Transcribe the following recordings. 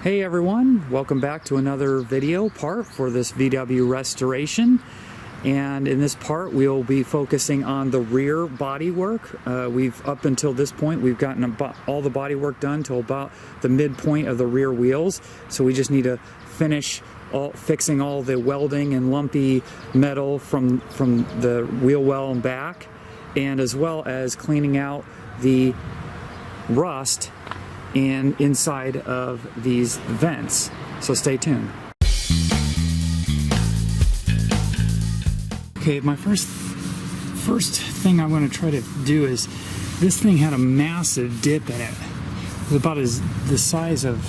Hey everyone, welcome back to another video part for this VW restoration. And in this part we'll be focusing on the rear body work. Up until this point we've gotten all the body work done till about the midpoint of the rear wheels. So we just need to finish fixing all the welding and lumpy metal from the wheel well and back, and as well as cleaning out the rust and inside of these vents. So stay tuned. Okay, my first thing I'm going to try to do is, this thing had a massive dip in it. It was about the size of,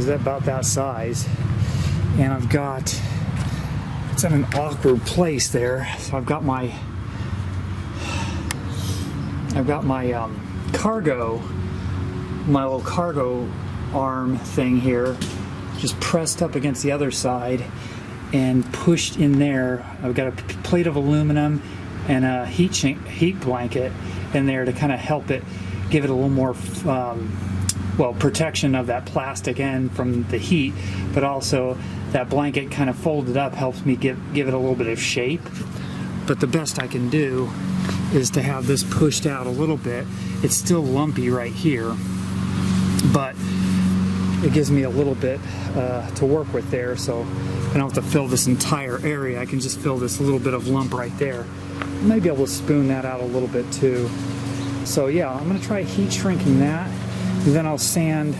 about that size, and it's in an awkward place there. So I've got my my little cargo arm thing here just pressed up against the other side and pushed in there. I've got a plate of aluminum and a heat blanket in there to kind of help it, give it a little more protection of that plastic end from the heat, but also that blanket kind of folded up helps me give it a little bit of shape. But the best I can do is to have this pushed out a little bit. It's still lumpy right here, but it gives me a little bit to work with there, so I don't have to fill this entire area. I can just fill this little bit of lump right there. I might be able to spoon that out a little bit too. So yeah, I'm going to try heat shrinking that, and then I'll sand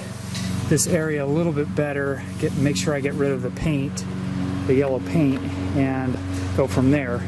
this area a little bit better, make sure I get rid of the paint, the yellow paint, and go from there.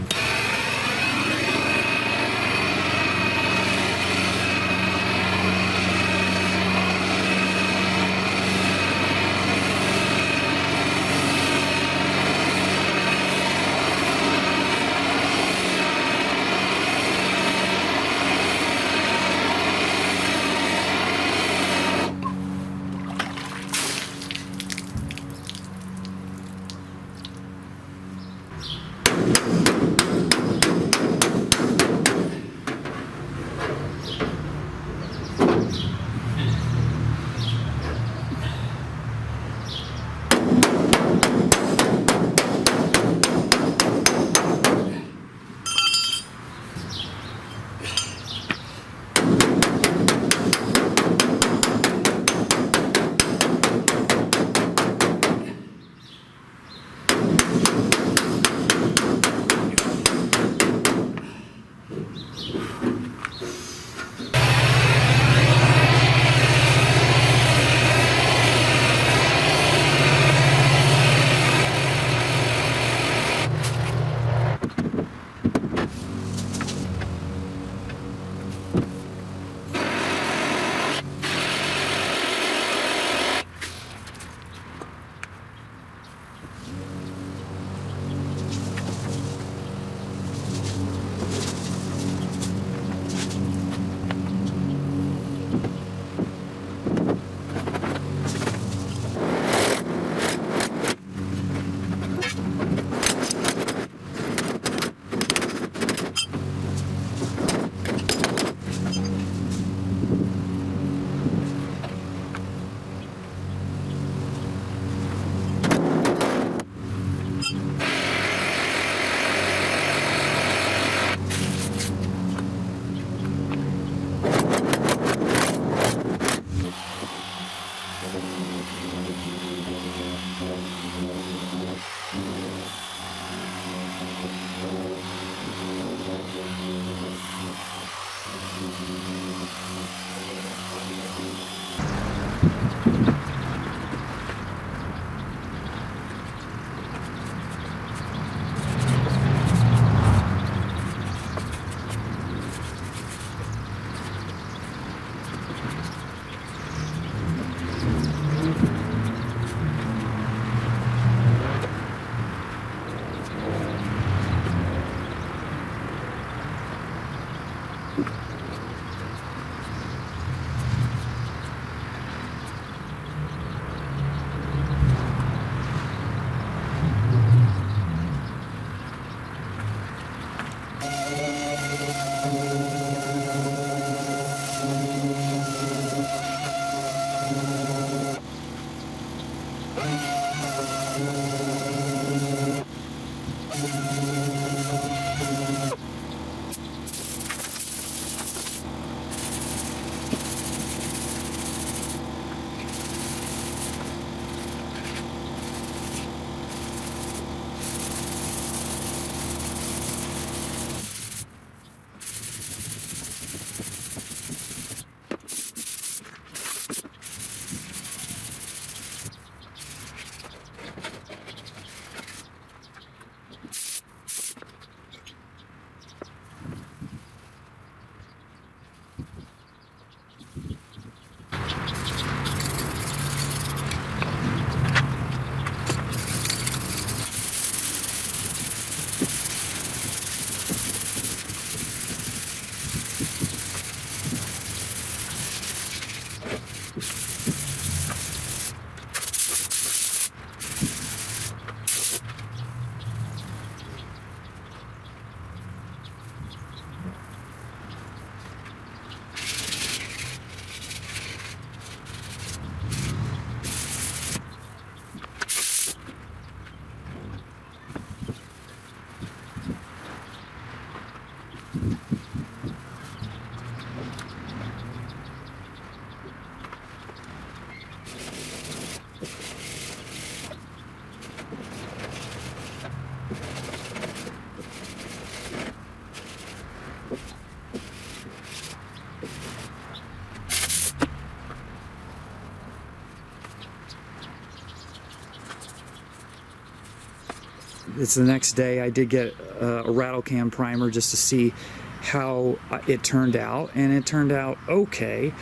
it's the next day. I did get a rattle cam primer just to see how it turned out, and it turned out okay.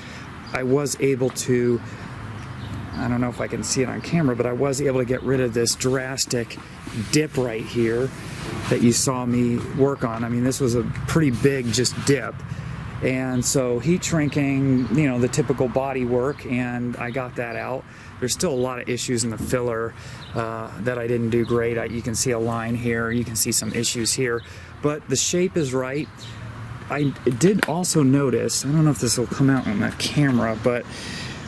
I was able to, I don't know if I can see it on camera, but I was able to get rid of this drastic dip right here that you saw me work on. I mean, this was a pretty big just dip. And so heat shrinking, you know, the typical body work, and I got that out. There's still a lot of issues in the filler that I didn't do great. You can see a line here, you can see some issues here, but the shape is right. I did also notice, I don't know if this will come out on that camera, but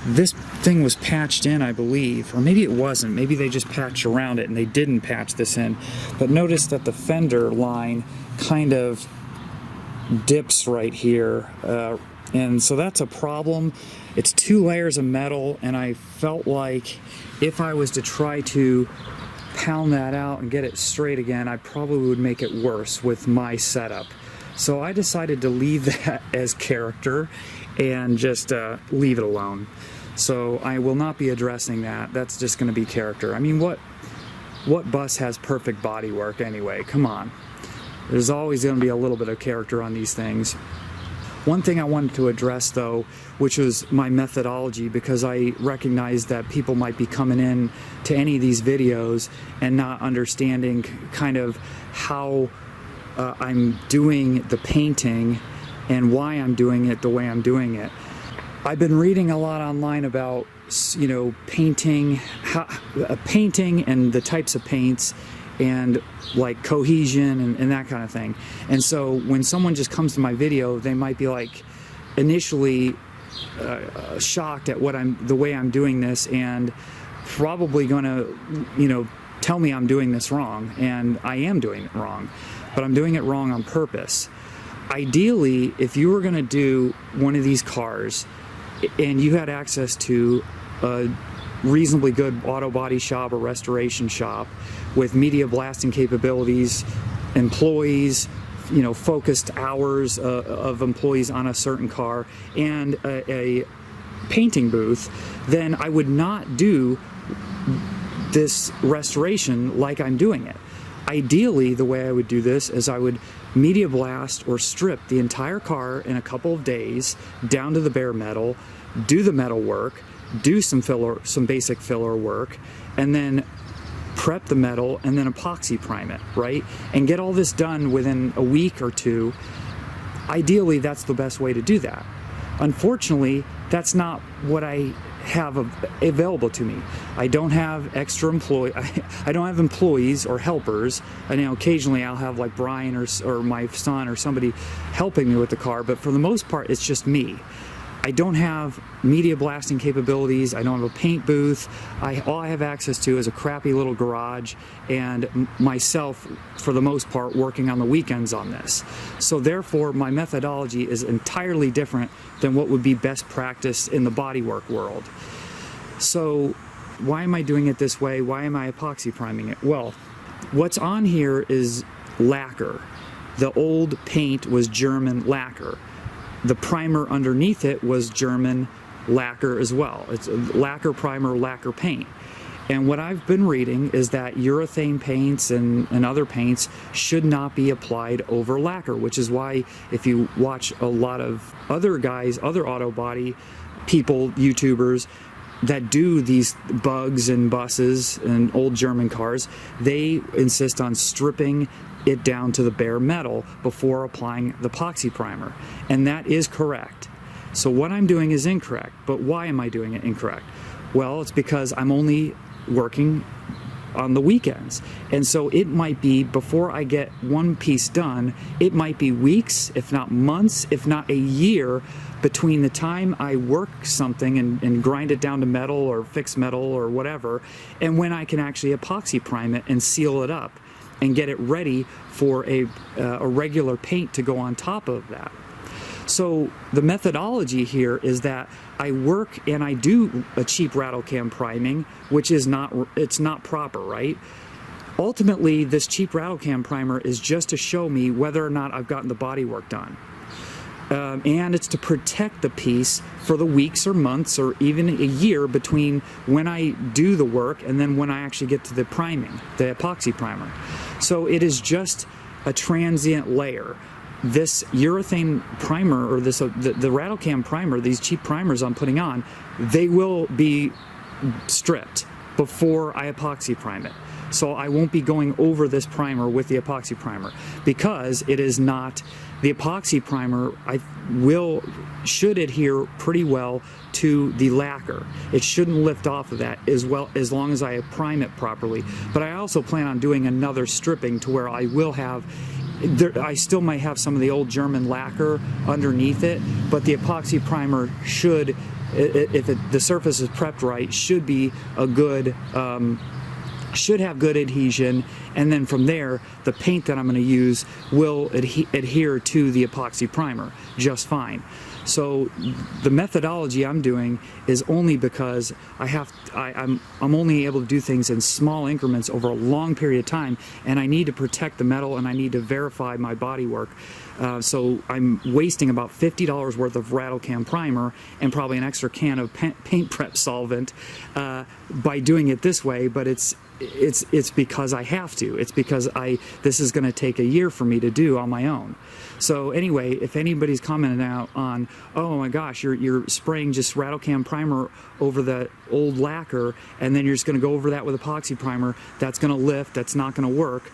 this thing was patched in, I believe, or maybe it wasn't. Maybe they just patched around it and they didn't patch this in. But notice that the fender line kind of dips right here, and so that's a problem. It's 2 layers of metal, and I felt like if I was to try to pound that out and get it straight again, I probably would make it worse with my setup. So I decided to leave that as character and just leave it alone. So I will not be addressing that. That's just going to be character. I mean, what bus has perfect bodywork anyway? Come on. There's always going to be a little bit of character on these things. One thing I wanted to address, though, which was my methodology, because I recognize that people might be coming in to any of these videos and not understanding kind of how I'm doing the painting and why I'm doing it the way I'm doing it. I've been reading a lot online about, you know, painting and the types of paints and like cohesion and that kind of thing. And so when someone just comes to my video, they might be like initially shocked at the way I'm doing this, and probably gonna, you know, tell me I'm doing this wrong, and I am doing it wrong, but I'm doing it wrong on purpose. Ideally, if you were gonna do one of these cars and you had access to a reasonably good auto body shop or restoration shop with media blasting capabilities, employees, you know, focused hours of employees on a certain car, and a painting booth, then I would not do this restoration like I'm doing it. Ideally, the way I would do this is I would media blast or strip the entire car in a couple of days down to the bare metal, do the metal work, do some basic filler work, and then prep the metal and then epoxy prime it, right? And get all this done within a week or two. Ideally, that's the best way to do that. Unfortunately, that's not what I have available to me. I don't have extra I don't have employees or helpers. I know occasionally I'll have like Brian or my son or somebody helping me with the car, but for the most part, it's just me. I don't have media blasting capabilities. I don't have a paint booth. All I have access to is a crappy little garage and myself, for the most part, working on the weekends on this. So therefore, my methodology is entirely different than what would be best practice in the bodywork world. So why am I doing it this way? Why am I epoxy priming it? Well, what's on here is lacquer. The old paint was German lacquer. The primer underneath it was German lacquer as well. It's lacquer primer, lacquer paint. And what I've been reading is that urethane paints and other paints should not be applied over lacquer, which is why if you watch a lot of other guys, other auto body people, YouTubers, that do these bugs and buses and old German cars, they insist on stripping it down to the bare metal before applying the epoxy primer. And that is correct. So what I'm doing is incorrect. But why am I doing it incorrect? Well, it's because I'm only working on the weekends. And so it might be, before I get one piece done, it might be weeks, if not months, if not a year, between the time I work something and grind it down to metal or fix metal or whatever, and when I can actually epoxy prime it and seal it up and get it ready for a regular paint to go on top of that. So the methodology here is that I work and I do a cheap rattle cam priming, which is it's not proper, right? Ultimately, this cheap rattle cam primer is just to show me whether or not I've gotten the body work done. and it's to protect the piece for the weeks or months or even a year between when I do the work and then when I actually get to the priming, the epoxy primer. So it is just a transient layer. This urethane primer, or this the rattle cam primer, these cheap primers I'm putting on, they will be stripped before I epoxy prime it. So I won't be going over this primer with the epoxy primer, because it is not, the epoxy primer should adhere pretty well to the lacquer. It shouldn't lift off of that as long as I prime it properly. But I also plan on doing another stripping to where I will have, I still might have some of the old German lacquer underneath it, but the epoxy primer should, if the surface is prepped right, should be a good, should have good adhesion, and then from there the paint that I'm going to use will adhere to the epoxy primer just fine. So the methodology I'm doing is only because I'm only able to do things in small increments over a long period of time, and I need to protect the metal and I need to verify my body work. So I'm wasting about $50 worth of rattle cam primer and probably an extra can of paint prep solvent by doing it this way, but it's because I have to. It's because this is going to take a year for me to do on my own. So anyway, if anybody's commenting out on, oh my gosh, you're spraying just rattle cam primer over the old lacquer and then you're just going to go over that with epoxy primer, that's going to lift, that's not going to work.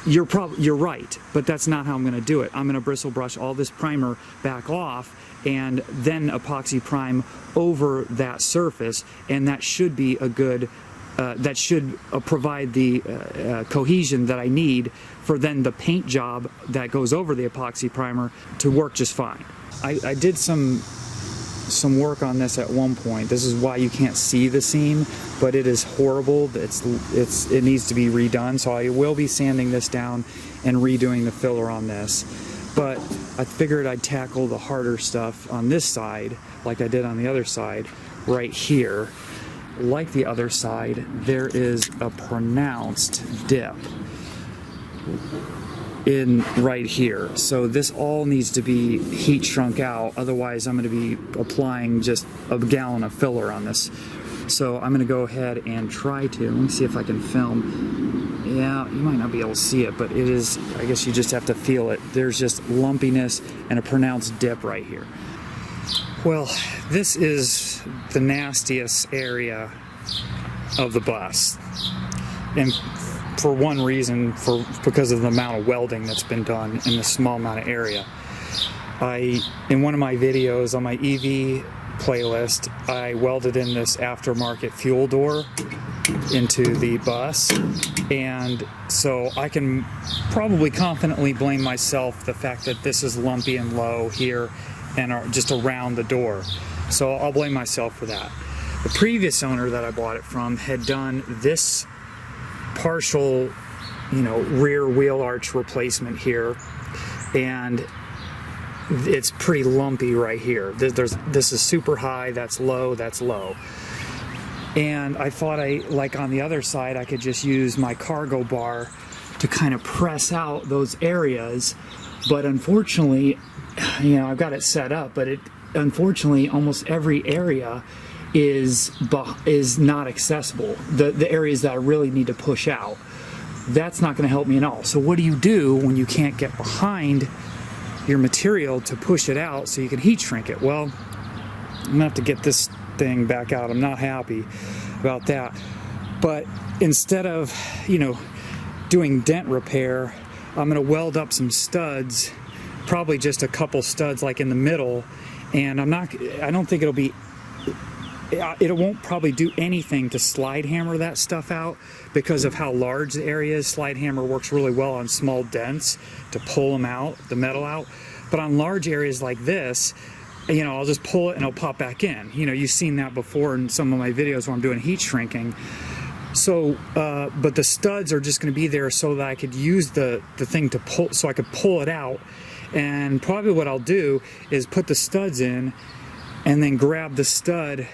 You're right, but that's not how I'm going to do it. I'm going to bristle brush all this primer back off and then epoxy prime over that surface, and that should be a good, that should provide the cohesion that I need for then the paint job that goes over the epoxy primer to work just fine. I did some work on this at one point. This is why you can't see the seam, but it is horrible. It needs to be redone, so I will be sanding this down and redoing the filler on this. But I figured I'd tackle the harder stuff on this side like I did on the other side right here. Like the other side, there is a pronounced dip in right here. So this all needs to be heat shrunk out, otherwise I'm going to be applying just a gallon of filler on this. So I'm going to go ahead and try to, let me see if I can film. Yeah, you might not be able to see it, but it is, I guess you just have to feel it. There's just lumpiness and a pronounced dip right here. Well, this is the nastiest area of the bus, and for one reason, because of the amount of welding that's been done in this small amount of area. In one of my videos on my EV playlist, I welded in this aftermarket fuel door into the bus, and so I can probably confidently blame myself the fact that this is lumpy and low here and just around the door. So I'll blame myself for that. The previous owner that I bought it from had done this partial, rear wheel arch replacement here, and it's pretty lumpy right here. This is super high, that's low, that's low. And I thought like on the other side, I could just use my cargo bar to kind of press out those areas, but unfortunately, I've got it set up, but unfortunately almost every area is not accessible. The areas that I really need to push out, that's not going to help me at all. So what do you do when you can't get behind your material to push it out so you can heat shrink it? Well, I'm gonna have to get this thing back out. I'm not happy about that. But instead of doing dent repair, I'm gonna weld up some studs, probably just a couple studs like in the middle, and I don't think it won't probably do anything to slide hammer that stuff out because of how large the area is. Slide hammer works really well on small dents to pull them out, the metal out. But on large areas like this, I'll just pull it and it'll pop back in. You've seen that before in some of my videos where I'm doing heat shrinking. So, but the studs are just going to be there so that I could use the thing to pull, so I could pull it out. And probably what I'll do is put the studs in and then grab the stud,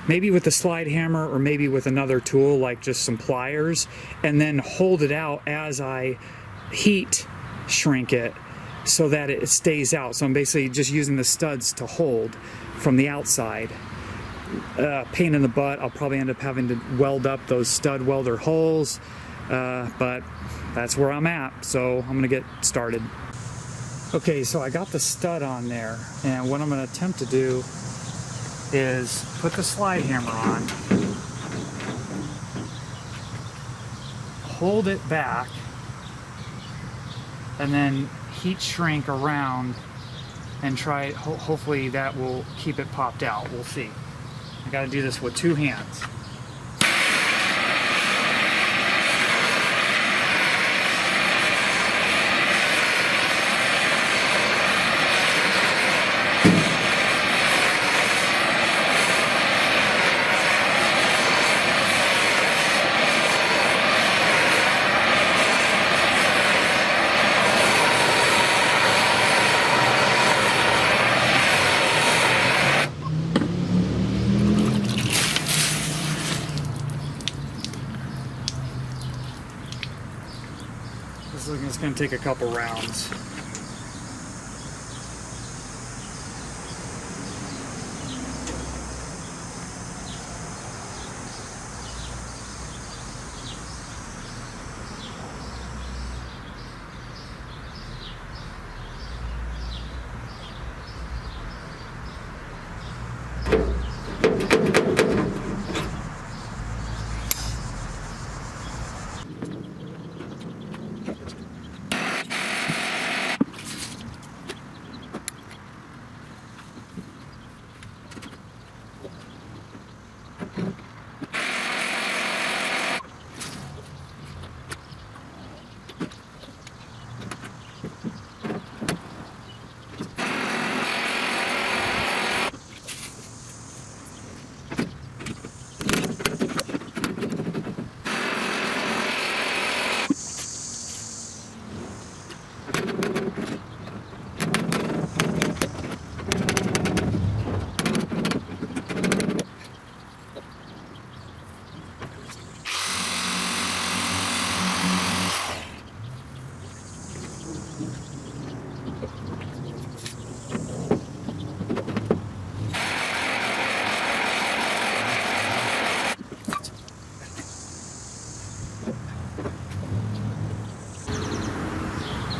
maybe with the slide hammer or maybe with another tool like just some pliers, and then hold it out as I heat shrink it so that it stays out. So I'm basically just using the studs to hold from the outside. Pain in the butt. I'll probably end up having to weld up those stud welder holes, but that's where I'm at, so I'm gonna get started. Okay, so I got the stud on there, and what I'm gonna attempt to do is put the slide hammer on, hold it back, and then heat shrink around and try it. Hopefully that will keep it popped out. We'll see. I gotta do this with 2 hands. It's going to take a couple rounds.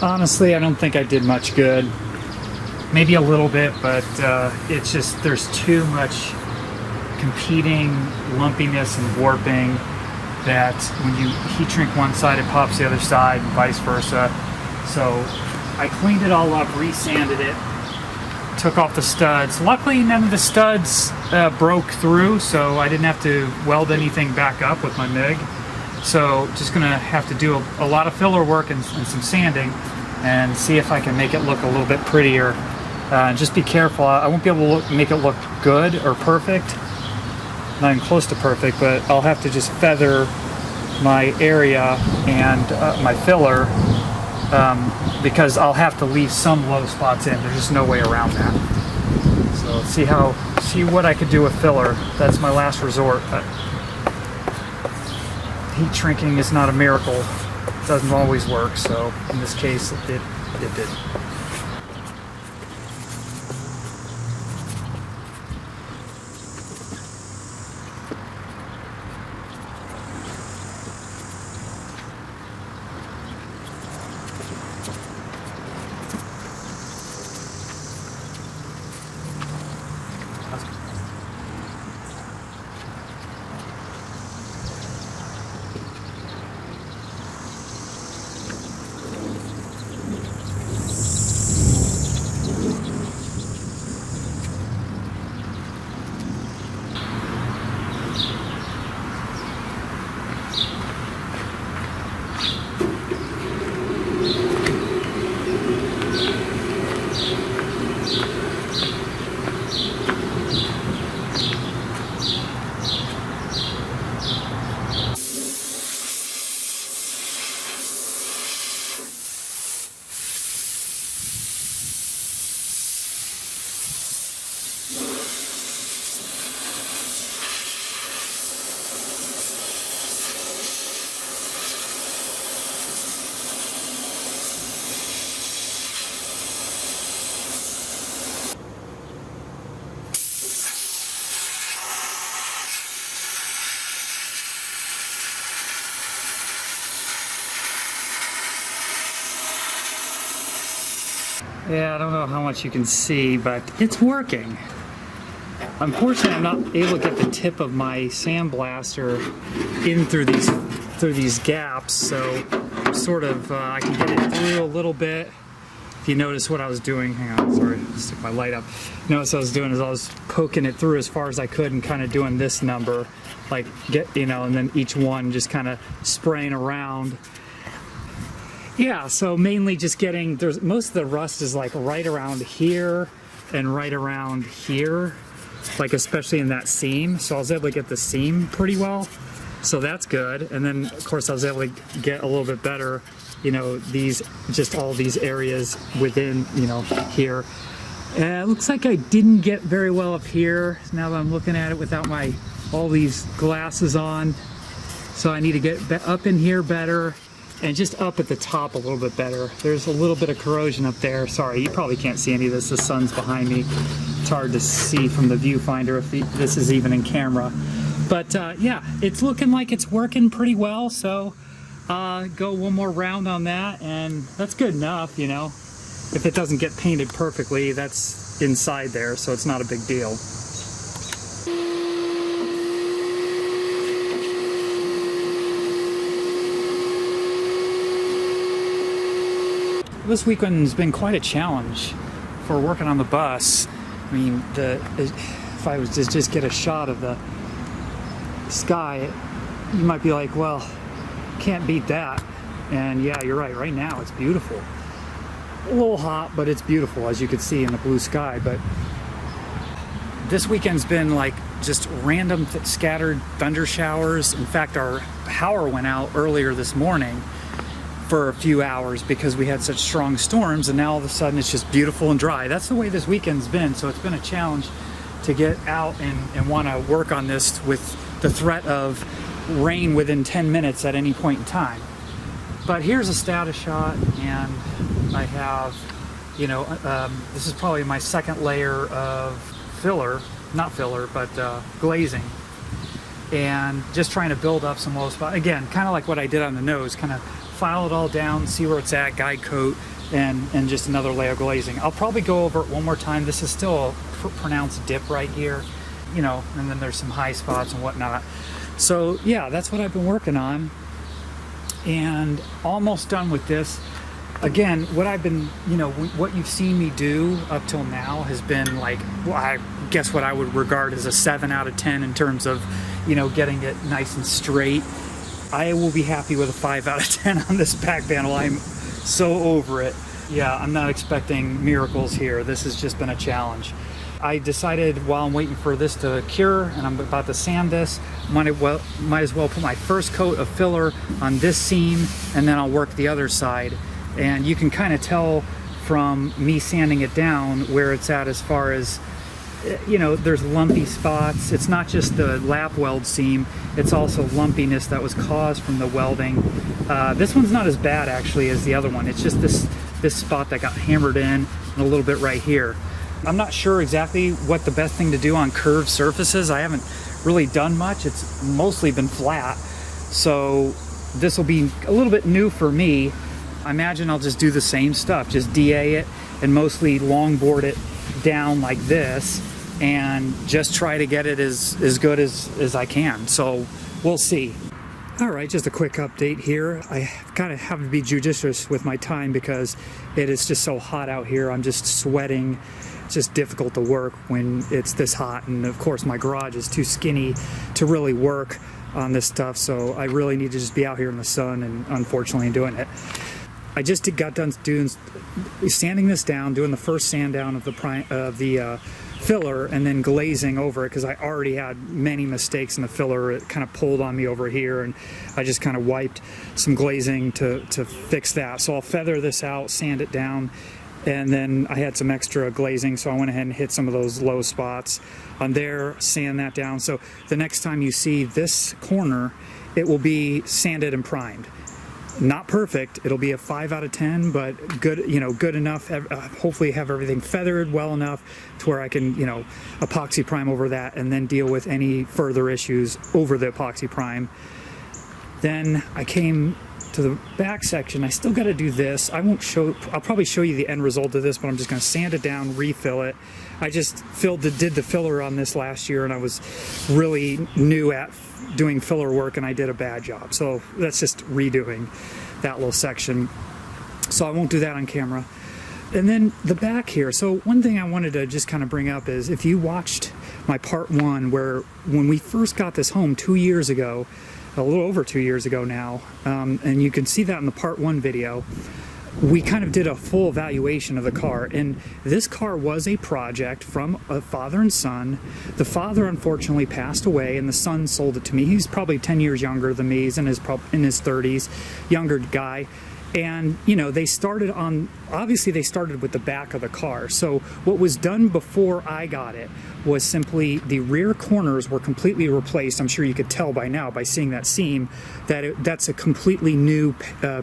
Honestly, I don't think I did much good. Maybe a little bit, but it's just there's too much competing lumpiness and warping that when you heat shrink one side, it pops the other side, and vice versa. So I cleaned it all up, re-sanded it, took off the studs. Luckily, none of the studs broke through, so I didn't have to weld anything back up with my MIG. So just gonna have to do a lot of filler work and some sanding and see if I can make it look a little bit prettier. Just be careful. I won't be able to make it look good or perfect, not even close to perfect, but I'll have to just feather my area and my filler because I'll have to leave some low spots in. There's just no way around that. So let's see what I could do with filler. That's my last resort. Heat shrinking is not a miracle. It doesn't always work, so in this case it did. Yeah, I don't know how much you can see, but it's working. Unfortunately, I'm not able to get the tip of my sandblaster in through these gaps, so sort of I can get it through a little bit. If you notice what I was doing, hang on, sorry, stick my light up. Notice what I was doing is I was poking it through as far as I could and kind of doing this number, like and then each one just kind of spraying around. Yeah, so mainly just getting, most of the rust is like right around here and right around here, like especially in that seam. So I was able to get the seam pretty well, so that's good. And then of course I was able to get a little bit better, all these areas within, here. And it looks like I didn't get very well up here now that I'm looking at it without all these glasses on. So I need to get up in here better. And just up at the top a little bit better. There's a little bit of corrosion up there. Sorry, you probably can't see any of this. The sun's behind me. It's hard to see from the viewfinder if this is even in camera. But yeah, it's looking like it's working pretty well. So go one more round on that, and that's good enough, If it doesn't get painted perfectly, that's inside there, so it's not a big deal. This weekend's been quite a challenge for working on the bus. I mean, if I was to just get a shot of the sky, you might be like, well, can't beat that. And yeah, you're right. Right now, it's beautiful. A little hot, but it's beautiful, as you can see in the blue sky. But this weekend's been like just random scattered thunder showers. In fact, our power went out earlier this morning for a few hours because we had such strong storms, and now all of a sudden it's just beautiful and dry. That's the way this weekend's been, so it's been a challenge to get out and want to work on this with the threat of rain within 10 minutes at any point in time. But here's a status shot, and I have, this is probably my second layer of glazing, and just trying to build up some low spot. Again, kind of like what I did on the nose, kind of file it all down, see where it's at, guide coat, and just another layer of glazing. I'll probably go over it one more time. This is still a pronounced dip right here, and then there's some high spots and whatnot. So yeah, that's what I've been working on, and almost done with this. Again, what I've been, what you've seen me do up till now has been like, well, I guess what I would regard as a 7 out of 10 in terms of, getting it nice and straight. I will be happy with a 5 out of 10 on this back panel. I'm so over it. Yeah, I'm not expecting miracles here. This has just been a challenge. I decided while I'm waiting for this to cure and I'm about to sand this, might as well put my first coat of filler on this seam, and then I'll work the other side. And you can kind of tell from me sanding it down where it's at as far as, there's lumpy spots. It's not just the lap weld seam, it's also lumpiness that was caused from the welding. This one's not as bad actually as the other one. It's just this spot that got hammered in, and a little bit right here. I'm not sure exactly what the best thing to do on curved surfaces. I haven't really done much. It's mostly been flat. So this will be a little bit new for me. I imagine I'll just do the same stuff, just DA it and mostly longboard it down like this, and just try to get it as good as I can. So we'll see. All right, just a quick update here. I kind of have to be judicious with my time because it is just so hot out here. I'm just sweating. It's just difficult to work when it's this hot, and of course my garage is too skinny to really work on this stuff, so I really need to just be out here in the sun, and unfortunately doing it. I just got done sanding this down, doing the first sand down of the filler, and then glazing over it because I already had many mistakes in the filler. It kind of pulled on me over here, and I just kind of wiped some glazing to fix that. So I'll feather this out, sand it down, and then I had some extra glazing, so I went ahead and hit some of those low spots on there, sand that down. So the next time you see this corner, it will be sanded and primed. Not perfect, it'll be a 5 out of 10, but good, good enough. Hopefully have everything feathered well enough to where I can, epoxy prime over that and then deal with any further issues over the epoxy prime. Then I came to the back section, I still got to do this. I'll probably show you the end result of this, but I'm just going to sand it down, refill it. I just did the filler on this last year, and I was really new at doing filler work, and I did a bad job. So that's just redoing that little section. So I won't do that on camera. And then the back here. So one thing I wanted to just kind of bring up is, if you watched my part 1, where when we first got this home 2 years ago, a little over 2 years ago now, and you can see that in the part 1 video, we kind of did a full evaluation of the car. And this car was a project from a father and son. The father unfortunately passed away, and the son sold it to me. He's probably 10 years younger than me. He's in his 30s, younger guy. And, you know, obviously they started with the back of the car. So what was done before I got it was simply the rear corners were completely replaced. I'm sure you could tell by now, by seeing that seam, that that's a completely new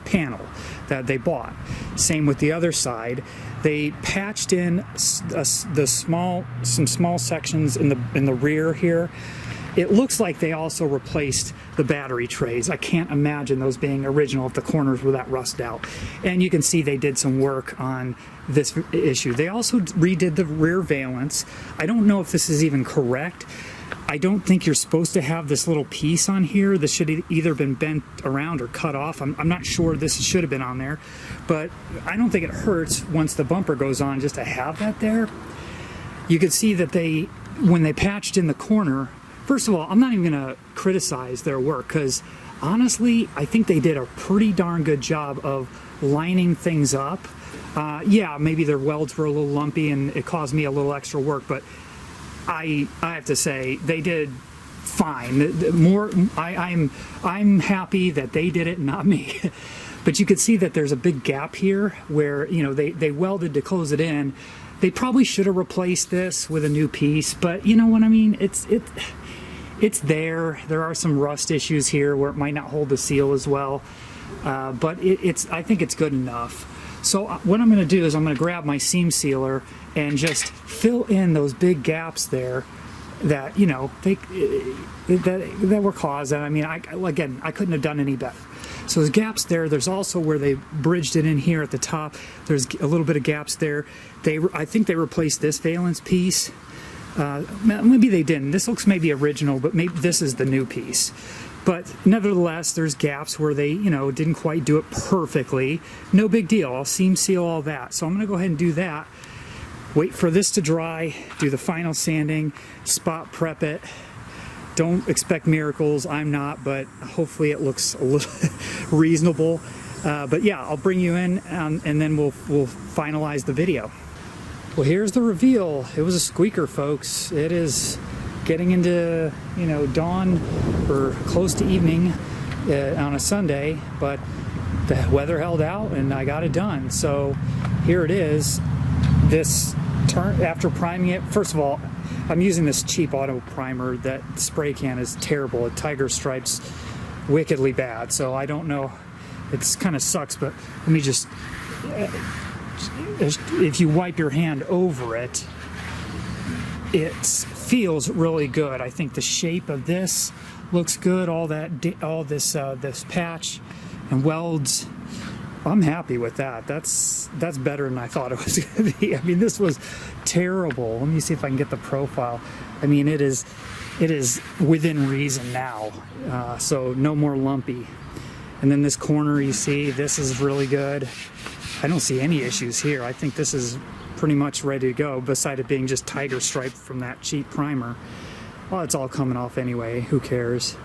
panel that they bought. Same with the other side. They patched in some small sections in the rear here. It looks like they also replaced the battery trays. I can't imagine those being original if the corners were that rusted out. And you can see they did some work on this issue. They also redid the rear valence. I don't know if this is even correct. I don't think you're supposed to have this little piece on here. This should have either been bent around or cut off. I'm not sure this should have been on there, but I don't think it hurts once the bumper goes on just to have that there. You can see that when they patched in the corner, first of all, I'm not even going to criticize their work, because honestly, I think they did a pretty darn good job of lining things up. Yeah, maybe their welds were a little lumpy and it caused me a little extra work, but I have to say they did fine. I'm happy that they did it, not me. But you can see that there's a big gap here where, you know, they welded to close it in. They probably should have replaced this with a new piece, but you know what I mean? It's there. There are some rust issues here where it might not hold the seal as well, but I think it's good enough. So what I'm going to do is I'm going to grab my seam sealer and just fill in those big gaps there that, you know, that were caused. And I mean, again, I couldn't have done any better. So there's gaps there. There's also where they bridged it in here at the top. There's a little bit of gaps there. I think they replaced this valence piece. Maybe they didn't. This looks maybe original, but maybe this is the new piece. But nevertheless, there's gaps where they, you know, didn't quite do it perfectly. No big deal. I'll seam seal all that. So I'm going to go ahead and do that. Wait for this to dry, do the final sanding, spot prep it. Don't expect miracles. I'm not, but hopefully it looks a little reasonable. But yeah, I'll bring you in and then we'll finalize the video. Well, here's the reveal. It was a squeaker, folks. It is getting into, you know, dawn or close to evening on a Sunday, but the weather held out and I got it done. So here it is. This turn after priming it. First of all, I'm using this cheap auto primer. That spray can is terrible. It tiger stripes wickedly bad. So I don't know. It's kind of sucks, but let me just. If you wipe your hand over it, it feels really good. I think the shape of this looks good. All this patch and welds. I'm happy with that. That's better than I thought it was going to be. I mean, this was terrible. Let me see if I can get the profile. I mean, it is within reason now. So no more lumpy. And then this corner, you see, this is really good. I don't see any issues here. I think this is pretty much ready to go, beside it being just tiger stripe from that cheap primer. Well, it's all coming off anyway. Who cares?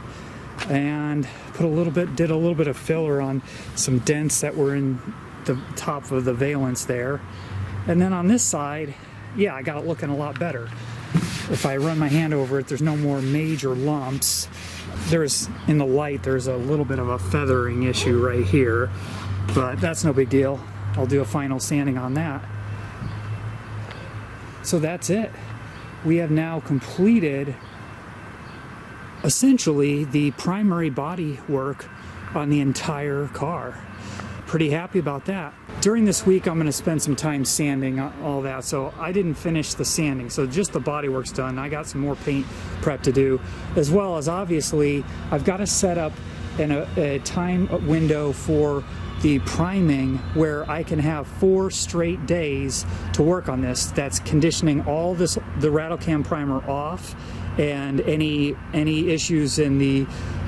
And did a little bit of filler on some dents that were in the top of the valence there. And then on this side, yeah, I got it looking a lot better. If I run my hand over it, there's no more major lumps. In the light, there's a little bit of a feathering issue right here, but that's no big deal. I'll do a final sanding on that. So that's it. We have now completed essentially the primary body work on the entire car. Pretty happy about that. During this week, I'm going to spend some time sanding all that, so I didn't finish the sanding, so just the body work's done. I got some more paint prep to do, as well as obviously I've got to set up and a time window for the priming where I can have 4 straight days to work on this. That's conditioning all this, the rattle cam primer off, and any issues in the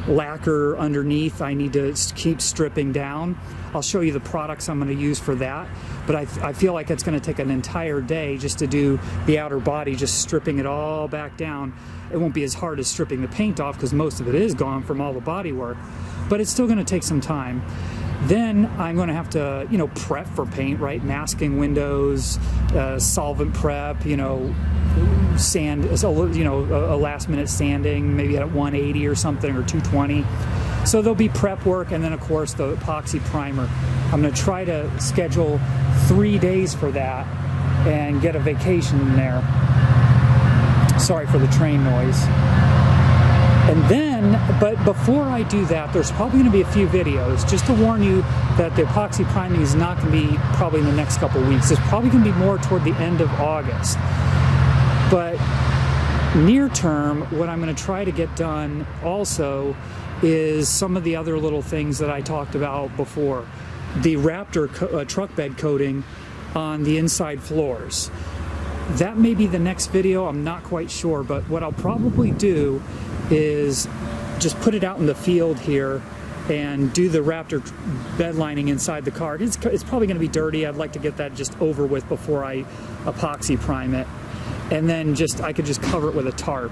lacquer underneath I need to keep stripping down. I'll show you the products I'm going to use for that, but I feel like it's going to take an entire day just to do the outer body, just stripping it all back down. It won't be as hard as stripping the paint off because most of it is gone from all the body work, but it's still going to take some time. Then I'm going to have to, you know, prep for paint, right? Masking windows, solvent prep, you know, sand, you know, a last minute sanding, maybe at 180 or something, or 220. So there'll be prep work, and then of course the epoxy primer. I'm going to try to schedule 3 days for that and get a vacation in there. Sorry for the train noise. And then, but before I do that, there's probably going to be a few videos just to warn you that the epoxy priming is not going to be probably in the next couple of weeks. It's probably going to be more toward the end of August. But near term, what I'm going to try to get done also is some of the other little things that I talked about before. The Raptor truck bed coating on the inside floors. That may be the next video, I'm not quite sure, but what I'll probably do is just put it out in the field here and do the Raptor bed lining inside the car. It's probably going to be dirty. I'd like to get that just over with before I epoxy prime it. And then I could just cover it with a tarp.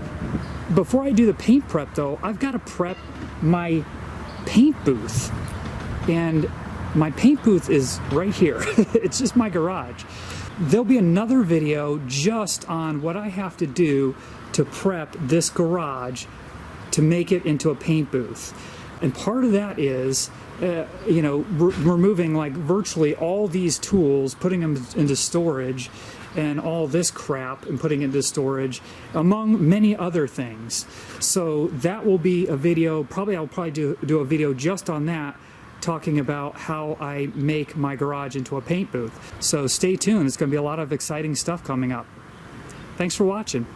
Before I do the paint prep though, I've got to prep my paint booth. And my paint booth is right here. It's just my garage. There'll be another video just on what I have to do to prep this garage to make it into a paint booth. And part of that is, you know, removing like virtually all these tools, putting them into storage, and all this crap and putting it into storage, among many other things. So that will be a video, I'll probably do a video just on that, talking about how I make my garage into a paint booth. So stay tuned, it's going to be a lot of exciting stuff coming up. Thanks for watching.